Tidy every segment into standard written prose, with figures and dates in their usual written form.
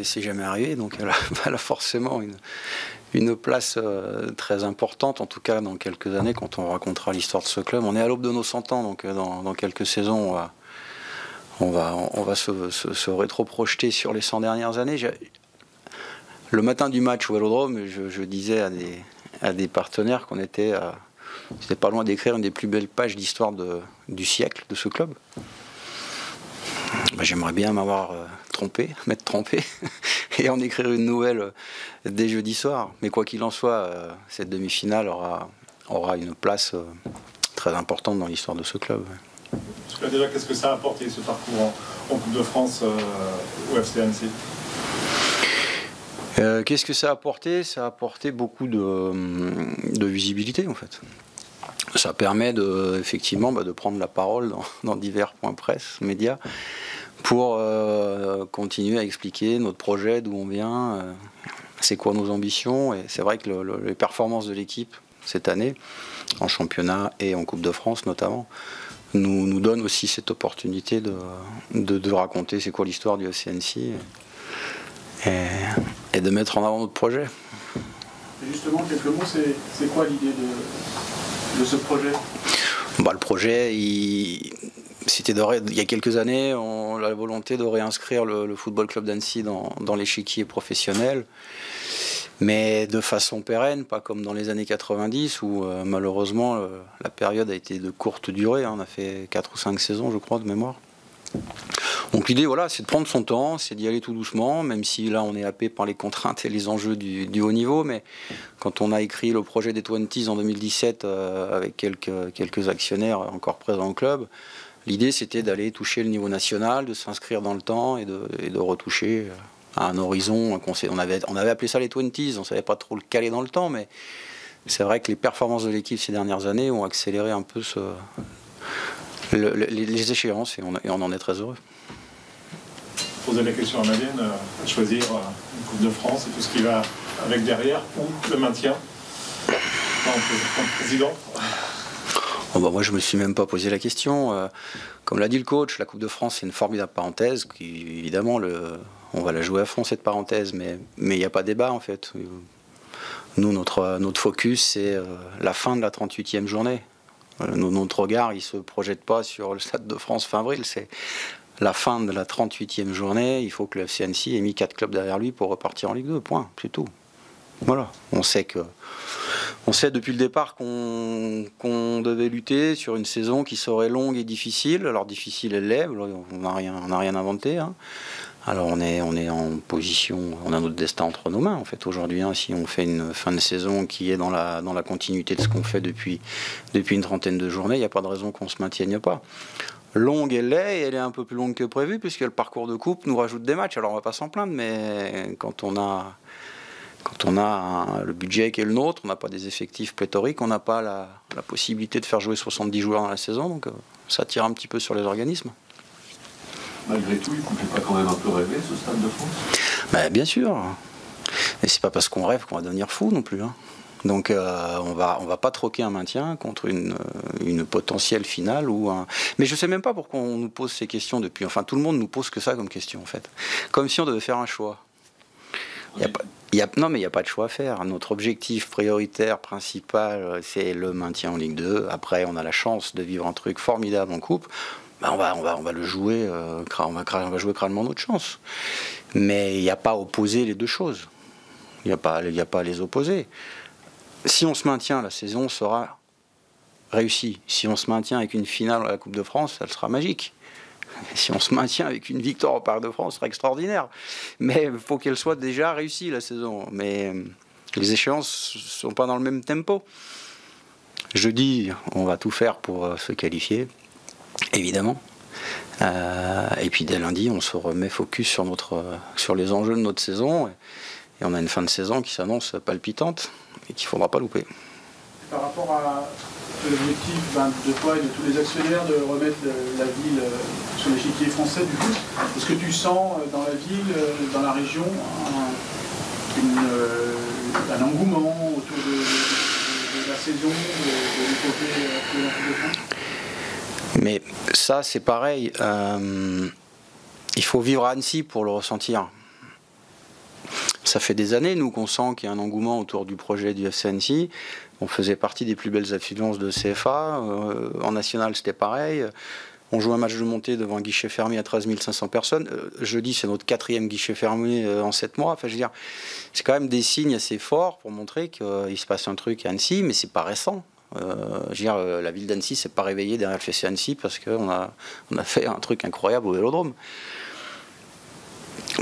c'est jamais arrivé, donc elle a forcément une place très importante, en tout cas dans quelques années, quand on racontera l'histoire de ce club. On est à l'aube de nos 100 ans, donc dans quelques saisons, on va se rétro-projeter sur les 100 dernières années. Le matin du match au Vélodrome, je disais à des partenaires qu'on c'était pas loin d'écrire une des plus belles pages d'histoire du siècle de ce club. J'aimerais bien m'être trompé, et en écrire une nouvelle dès jeudi soir. Mais quoi qu'il en soit, cette demi-finale aura une place très importante dans l'histoire de ce club. Parce que déjà, qu'est-ce que ça a apporté, ce parcours en Coupe de France au FC Annecy? Qu'est-ce que ça a apporté? Ça a apporté beaucoup de visibilité, en fait. Ça permet effectivement de prendre la parole dans divers points presse, médias, pour continuer à expliquer notre projet, d'où on vient, c'est quoi nos ambitions. Et c'est vrai que les performances de l'équipe cette année, en championnat et en Coupe de France notamment, nous donnent aussi cette opportunité de raconter c'est quoi l'histoire du FC Annecy et de mettre en avant notre projet. Et justement, quelques mots, c'est quoi l'idée de ce projet? Le projet, c'était il y a quelques années, la volonté de réinscrire le Football Club d'Annecy dans l'échiquier professionnel, mais de façon pérenne, pas comme dans les années 90 où malheureusement la période a été de courte durée. On a fait 4 ou 5 saisons, je crois, de mémoire. Donc l'idée, voilà, c'est de prendre son temps, c'est d'y aller tout doucement, même si là on est happé par les contraintes et les enjeux du haut niveau. Mais quand on a écrit le projet des 20s en 2017 avec quelques actionnaires encore présents au club, l'idée c'était d'aller toucher le niveau national, de s'inscrire dans le temps et de retoucher à un horizon. On avait appelé ça les 20s, on ne savait pas trop le caler dans le temps, mais c'est vrai que les performances de l'équipe ces dernières années ont accéléré un peu les échéances et on en est très heureux. Poser la question à Malienne, choisir une Coupe de France et tout ce qui va avec derrière, ou le maintien comme président? Moi, je me suis même pas posé la question. Comme l'a dit le coach, la Coupe de France, c'est une formidable parenthèse. Évidemment, on va la jouer à fond, cette parenthèse, mais il n'y a pas débat, en fait. Nous, notre focus, c'est la fin de la 38e journée. Notre regard, il ne se projette pas sur le Stade de France fin avril, c'est la fin de la 38e journée. Il faut que le FC Annecy ait mis 4 clubs derrière lui pour repartir en Ligue 2, point, c'est tout. Voilà, on sait depuis le départ qu'on devait lutter sur une saison qui serait longue et difficile. Alors difficile, elle l'est, on n'a rien inventé. Hein. Alors on est en position, on a notre destin entre nos mains en fait aujourd'hui. Hein, si on fait une fin de saison qui est dans la continuité de ce qu'on fait depuis une trentaine de journées, il n'y a pas de raison qu'on se maintienne pas. Longue elle est, et elle est un peu plus longue que prévu puisque le parcours de coupe nous rajoute des matchs. Alors on va pas s'en plaindre, mais quand on a le budget qui est le nôtre, on n'a pas des effectifs pléthoriques, on n'a pas la possibilité de faire jouer 70 joueurs dans la saison, donc ça tire un petit peu sur les organismes. Malgré tout, il ne pouvait pas quand même un peu rêver, ce Stade de France? Bien sûr. Et c'est pas parce qu'on rêve qu'on va devenir fou non plus. Hein. Donc on va pas troquer un maintien contre une potentielle finale Mais je sais même pas pourquoi on nous pose ces questions depuis. Enfin, tout le monde nous pose que ça comme question en fait. Comme si on devait faire un choix. Non, mais il n'y a pas de choix à faire. Notre objectif prioritaire, principal, c'est le maintien en Ligue 2. Après, on a la chance de vivre un truc formidable en Coupe. On va le jouer, on va jouer crânement notre chance. Mais il n'y a pas à opposer les deux choses. Il n'y a pas à les opposer. Si on se maintient, la saison sera réussie. Si on se maintient avec une finale à la Coupe de France, elle sera magique. Si on se maintient avec une victoire au Parc de France, ce sera extraordinaire. Mais il faut qu'elle soit déjà réussie, la saison. Mais les échéances ne sont pas dans le même tempo. Jeudi, on va tout faire pour se qualifier, évidemment. Et puis dès lundi, on se remet focus sur les enjeux de notre saison. Et on a une fin de saison qui s'annonce palpitante et qu'il ne faudra pas louper. Par rapport à l'objectif de toi et de tous les actionnaires de remettre la ville sur l'échiquier français du coup, est-ce que tu sens dans la ville, dans la région, un engouement autour de la saison, de l'épopée de la Coupe de France? Mais ça, c'est pareil. Il faut vivre à Annecy pour le ressentir. Ça fait des années, nous, qu'on sent qu'il y a un engouement autour du projet du FC Annecy. On faisait partie des plus belles affluences de CFA. En national, c'était pareil. On joue un match de montée devant un guichet fermé à 13 500 personnes. Jeudi, c'est notre 4e guichet fermé en 7 mois. Enfin, je veux dire, c'est quand même des signes assez forts pour montrer qu'il se passe un truc à Annecy, mais c'est pas récent. Je veux dire, la ville d'Annecy s'est pas réveillée derrière le FC Annecy parce qu'on a fait un truc incroyable au Vélodrome.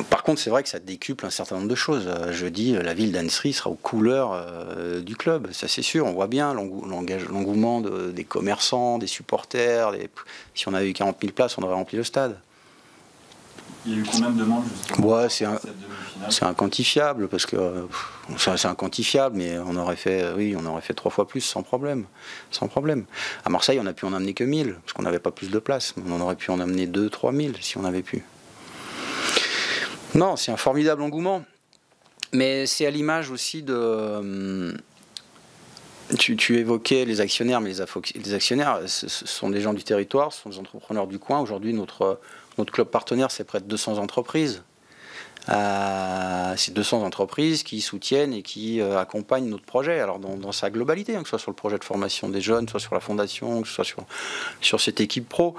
Par contre, c'est vrai que ça décuple un certain nombre de choses. Jeudi, la ville d'Annecy sera aux couleurs du club, ça c'est sûr. On voit bien l'engouement des commerçants, des supporters. Si on avait eu 40 000 places, on aurait rempli le stade. Il y a eu combien de demandes justement? Ouais, c'est inquantifiable, parce que c'est inquantifiable, mais on aurait fait 3 fois plus sans problème. Sans problème. À Marseille, on n'a pu en amener que 1000, parce qu'on n'avait pas plus de place. On aurait pu en amener 2-3 000 si on avait pu. Non, c'est un formidable engouement, mais c'est à l'image aussi de... Tu évoquais les actionnaires, mais les actionnaires, ce sont des gens du territoire, ce sont des entrepreneurs du coin. Aujourd'hui, notre club partenaire, c'est près de 200 entreprises. C'est 200 entreprises qui soutiennent et qui accompagnent notre projet, alors dans sa globalité, hein, que ce soit sur le projet de formation des jeunes, soit sur la fondation, que ce soit sur cette équipe pro.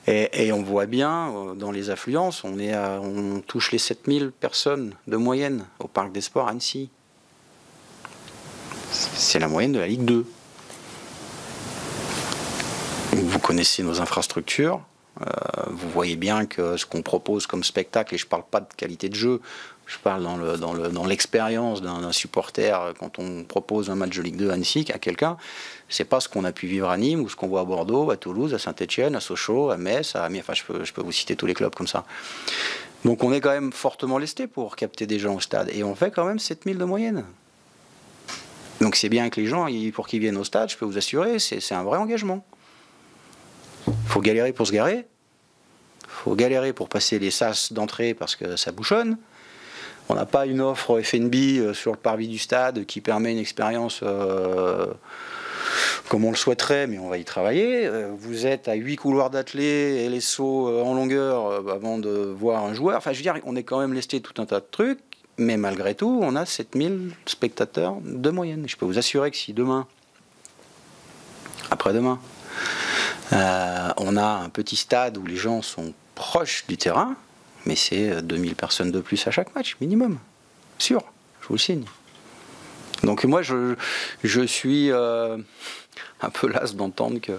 Et on voit bien, dans les affluences, on touche les 7000 personnes de moyenne au Parc des Sports à Annecy. C'est la moyenne de la Ligue 2. Vous connaissez nos infrastructures. Vous voyez bien que ce qu'on propose comme spectacle, et je ne parle pas de qualité de jeu, je parle dans l'expérience d'un supporter quand on propose un match de Ligue 2 à Annecy à quelqu'un, c'est pas ce qu'on a pu vivre à Nîmes ou ce qu'on voit à Bordeaux, à Toulouse, à Saint-Etienne, à Sochaux, à Metz, enfin je peux vous citer tous les clubs comme ça. Donc on est quand même fortement lesté pour capter des gens au stade, et on fait quand même 7000 de moyenne. Donc c'est bien que les gens, pour qu'ils viennent au stade, je peux vous assurer, c'est un vrai engagement. Faut galérer pour se garer. Faut galérer pour passer les sas d'entrée parce que ça bouchonne. On n'a pas une offre FNB sur le parvis du stade qui permet une expérience comme on le souhaiterait, mais on va y travailler. Vous êtes à 8 couloirs d'athlée et les sauts en longueur avant de voir un joueur. Enfin, je veux dire, on est quand même lesté tout un tas de trucs, mais malgré tout, on a 7000 spectateurs de moyenne. Je peux vous assurer que si demain, après-demain, on a un petit stade où les gens sont proches du terrain, mais c'est 2000 personnes de plus à chaque match, minimum. Sûr, je vous le signe. Donc moi, je suis un peu las d'entendre que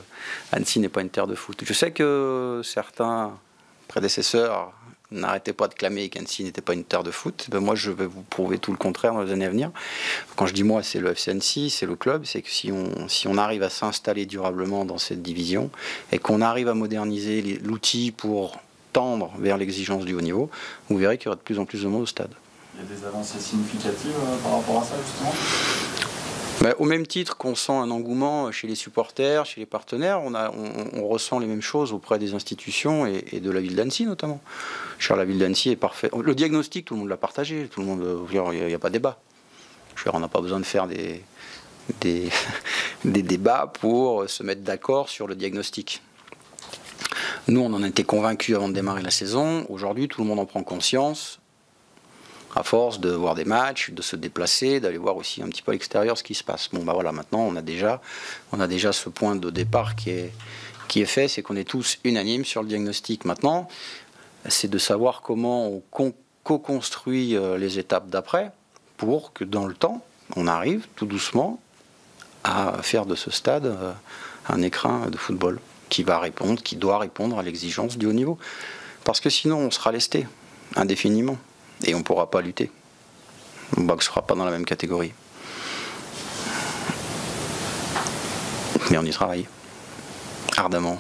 Annecy n'est pas une terre de foot. Je sais que certains prédécesseurs n'arrêtez pas de clamer qu'Annecy n'était pas une terre de foot. Ben moi, je vais vous prouver tout le contraire dans les années à venir. Quand je dis moi, c'est le FC Annecy, c'est le club. C'est que si on arrive à s'installer durablement dans cette division et qu'on arrive à moderniser l'outil pour tendre vers l'exigence du haut niveau, vous verrez qu'il y aura de plus en plus de monde au stade. Il y a des avancées significatives par rapport à ça, justement? Au même titre qu'on sent un engouement chez les supporters, chez les partenaires, on ressent les mêmes choses auprès des institutions et de la ville d'Annecy notamment. La ville d'Annecy est parfaite. Le diagnostic, tout le monde l'a partagé, tout le monde, il n'y a pas de débat. On n'a pas besoin de faire des débats pour se mettre d'accord sur le diagnostic. Nous, on en était convaincus avant de démarrer la saison. Aujourd'hui, tout le monde en prend conscience. À force de voir des matchs, de se déplacer, d'aller voir aussi un petit peu à l'extérieur ce qui se passe. Bon, voilà, maintenant, on a déjà ce point de départ qui est fait, c'est qu'on est tous unanimes sur le diagnostic. Maintenant, c'est de savoir comment on co-construit les étapes d'après pour que, dans le temps, on arrive tout doucement à faire de ce stade un écrin de football qui doit répondre à l'exigence du haut niveau. Parce que sinon, on sera lesté indéfiniment. Et on ne pourra pas lutter. On ne boxera pas dans la même catégorie. Mais on y travaille. Ardemment.